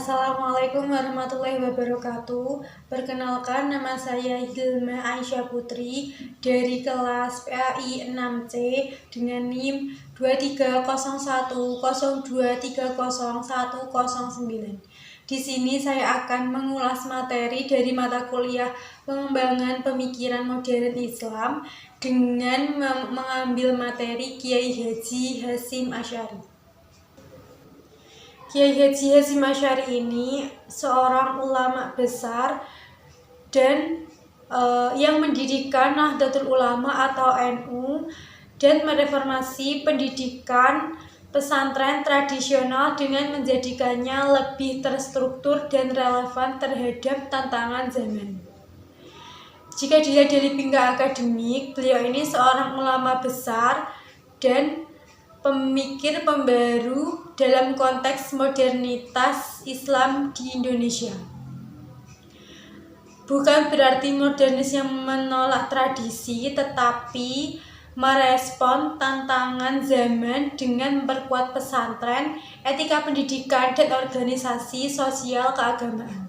Assalamualaikum warahmatullahi wabarakatuh. Perkenalkan, nama saya Hilma Aisyah Putri dari kelas PAI 6C dengan NIM 230102301009. Di sini saya akan mengulas materi dari mata kuliah Pengembangan Pemikiran Modern Islam dengan mengambil materi Kiai Haji Hasyim Asy'ari. Kiai Haji Hasyim Asy'ari ini seorang ulama besar dan yang mendirikan Nahdlatul Ulama atau NU dan mereformasi pendidikan pesantren tradisional dengan menjadikannya lebih terstruktur dan relevan terhadap tantangan zaman. Jika dilihat dari bingkai akademik, beliau ini seorang ulama besar dan pemikir pembaru dalam konteks modernitas Islam di Indonesia. Bukan berarti modernis yang menolak tradisi, tetapi merespon tantangan zaman dengan memperkuat pesantren, etika pendidikan, dan organisasi sosial keagamaan.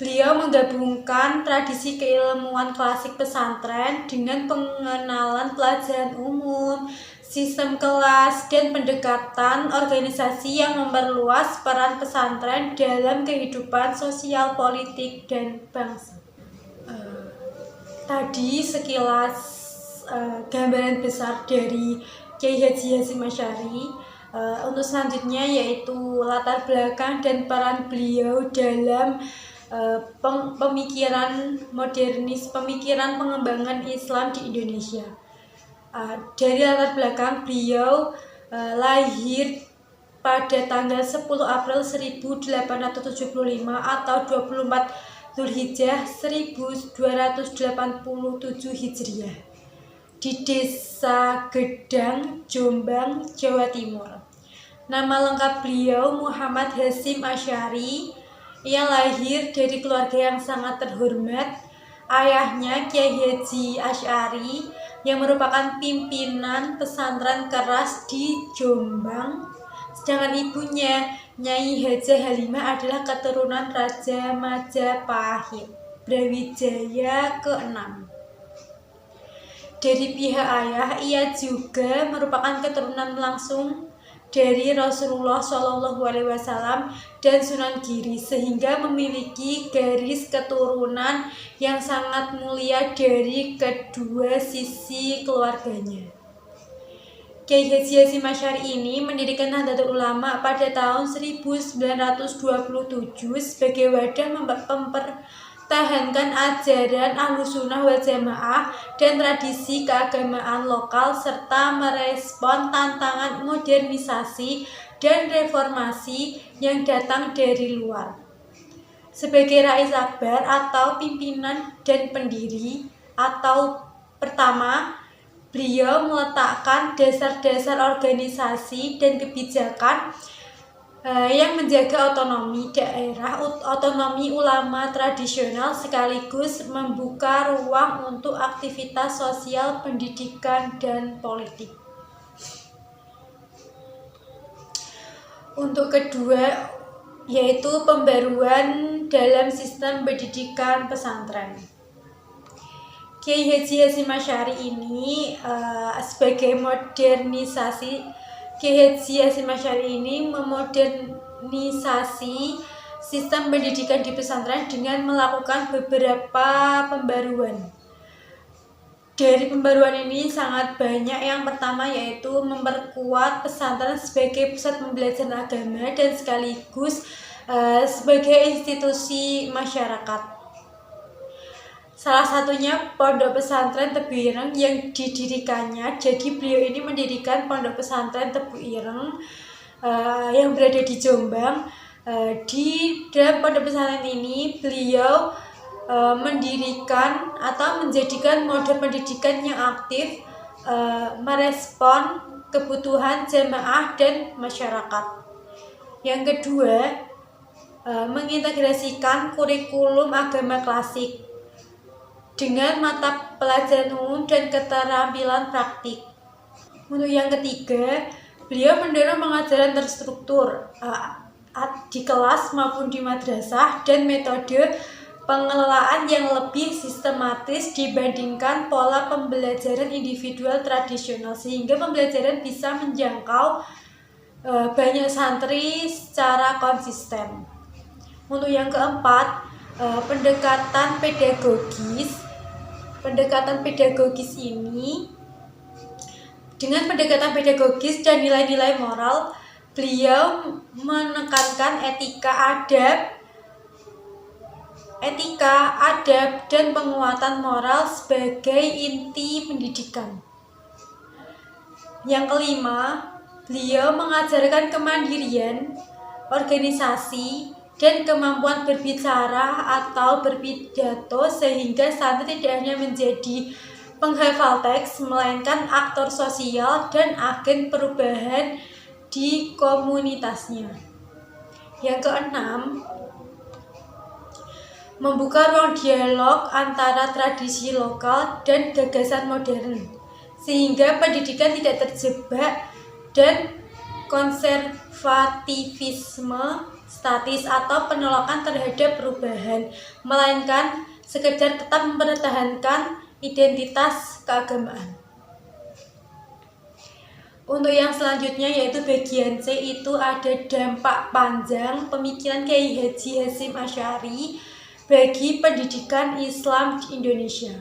Beliau menggabungkan tradisi keilmuan klasik pesantren dengan pengenalan pelajaran umum, sistem kelas, dan pendekatan organisasi yang memperluas peran pesantren dalam kehidupan sosial, politik, dan bangsa. Tadi sekilas gambaran besar dari Kiai Haji Hasyim Asy'ari. Untuk selanjutnya yaitu latar belakang dan peran beliau dalam pemikiran modernis, pemikiran pengembangan Islam di Indonesia. Dari latar belakang, beliau lahir pada tanggal 10 April 1875 atau 24 Zulhijjah 1287 Hijriah di Desa Gedang, Jombang, Jawa Timur. Nama lengkap beliau Muhammad Hasyim Asy'ari. Ia lahir dari keluarga yang sangat terhormat. Ayahnya Kiai Haji Asy'ari yang merupakan pimpinan pesantren keras di Jombang, sedangkan ibunya Nyai Hajah Halimah adalah keturunan Raja Majapahit Brawijaya ke-6. Dari pihak ayah, ia juga merupakan keturunan langsung dari Rasulullah SAW dan Sunan Giri, sehingga memiliki garis keturunan yang sangat mulia dari kedua sisi keluarganya. Kiai Haji Hasyim Asy'ari ini mendirikan Nahdlatul Ulama pada tahun 1927 sebagai wadah mempertahankan ajaran Ahlussunnah wal Jamaah dan tradisi keagamaan lokal serta merespon tantangan modernisasi dan reformasi yang datang dari luar. Sebagai Rais Akbar atau pimpinan dan pendiri atau pertama, beliau meletakkan dasar-dasar organisasi dan kebijakan yang menjaga otonomi daerah, otonomi ulama tradisional, sekaligus membuka ruang untuk aktivitas sosial, pendidikan, dan politik. Untuk kedua, yaitu pembaruan dalam sistem pendidikan pesantren. Kiai Haji Hasyim Asy'ari ini sebagai modernisasi, Kiai Haji Hasyim Asy'ari ini memodernisasi sistem pendidikan di pesantren dengan melakukan beberapa pembaruan. Dari pembaruan ini sangat banyak. Yang pertama yaitu memperkuat pesantren sebagai pusat pembelajaran agama dan sekaligus sebagai institusi masyarakat. Salah satunya Pondok Pesantren Tebu Ireng yang didirikannya. Jadi beliau ini mendirikan Pondok Pesantren Tebu Ireng yang berada di Jombang. Di dalam Pondok Pesantren ini beliau mendirikan atau menjadikan model pendidikan yang aktif, merespon kebutuhan jamaah dan masyarakat. Yang kedua, mengintegrasikan kurikulum agama klasik dengan mata pelajaran umum dan keterampilan praktik. Untuk yang ketiga, beliau mendorong pengajaran terstruktur di kelas maupun di madrasah, dan metode pengelolaan yang lebih sistematis dibandingkan pola pembelajaran individual tradisional, sehingga pembelajaran bisa menjangkau banyak santri secara konsisten. Untuk yang keempat, pendekatan pedagogis. Pendekatan pedagogis ini, dengan pendekatan pedagogis dan nilai-nilai moral, beliau menekankan etika, adab, dan penguatan moral sebagai inti pendidikan. Yang kelima, beliau mengajarkan kemandirian organisasi dan kemampuan berbicara atau berpidato, sehingga santri tidak hanya menjadi penghafal teks, melainkan aktor sosial dan agen perubahan di komunitasnya. Yang keenam, membuka ruang dialog antara tradisi lokal dan gagasan modern, sehingga pendidikan tidak terjebak dan konservativisme statis atau penolakan terhadap perubahan, melainkan sekedar tetap mempertahankan identitas keagamaan. Untuk yang selanjutnya, yaitu bagian C, itu ada dampak panjang pemikiran Kiai Haji Hasyim Asy'ari bagi pendidikan Islam di Indonesia.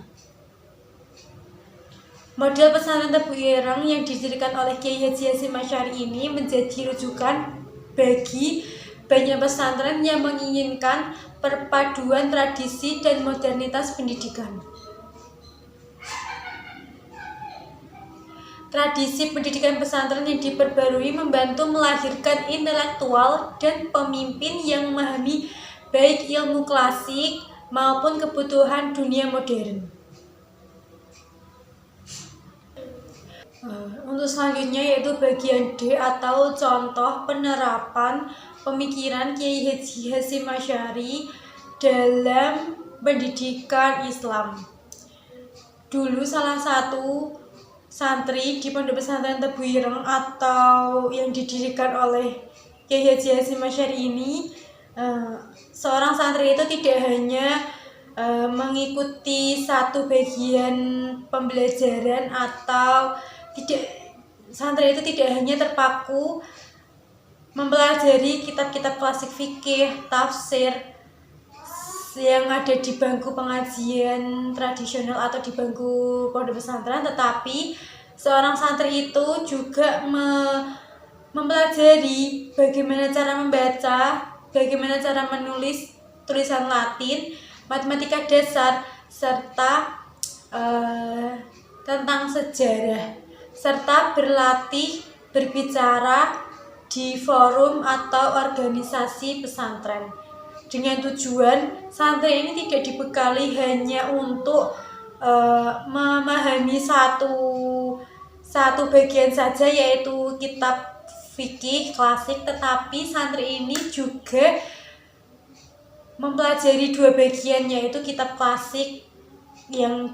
Model pesantren Tebu Ireng yang didirikan oleh Kiai Haji Hasyim Asy'ari ini menjadi rujukan bagi banyak pesantren yang menginginkan perpaduan tradisi dan modernitas pendidikan. Tradisi pendidikan pesantren yang diperbarui membantu melahirkan intelektual dan pemimpin yang memahami baik ilmu klasik maupun kebutuhan dunia modern. Untuk selanjutnya, yaitu bagian D atau contoh penerapan pemikiran Kiai Haji Hasyim Asy'ari dalam pendidikan Islam. Dulu salah satu santri di Pondok Pesantren Tebu Ireng atau yang didirikan oleh Kiai Haji Hasyim Asy'ari ini, seorang santri itu tidak hanya mengikuti satu bagian pembelajaran atau santri itu tidak hanya terpaku mempelajari kitab-kitab klasik fikih, tafsir yang ada di bangku pengajian tradisional atau di bangku pondok pesantren, tetapi seorang santri itu juga mempelajari bagaimana cara membaca, bagaimana cara menulis tulisan Latin, matematika dasar, serta tentang sejarah, serta berlatih berbicara di forum atau organisasi pesantren, dengan tujuan santri ini tidak dibekali hanya untuk memahami satu bagian saja, yaitu kitab fikih klasik, tetapi santri ini juga mempelajari dua bagian, yaitu kitab klasik yang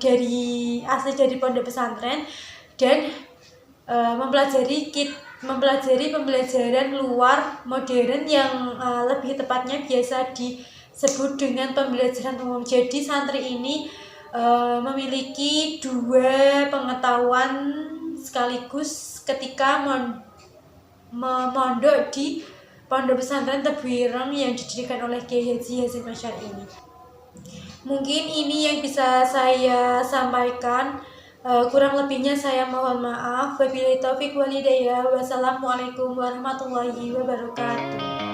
asli dari pondok pesantren, dan mempelajari pembelajaran luar modern yang lebih tepatnya biasa disebut dengan pembelajaran umum. Jadi santri ini memiliki dua pengetahuan sekaligus ketika memondok di Pondok Pesantren Tebu Ireng yang didirikan oleh Kiai Haji Hasyim Asy'ari ini. Mungkin ini yang bisa saya sampaikan. Kurang lebihnya saya mohon maaf. Wabillahi taufiq wal hidayah. Wassalamualaikum warahmatullahi wabarakatuh.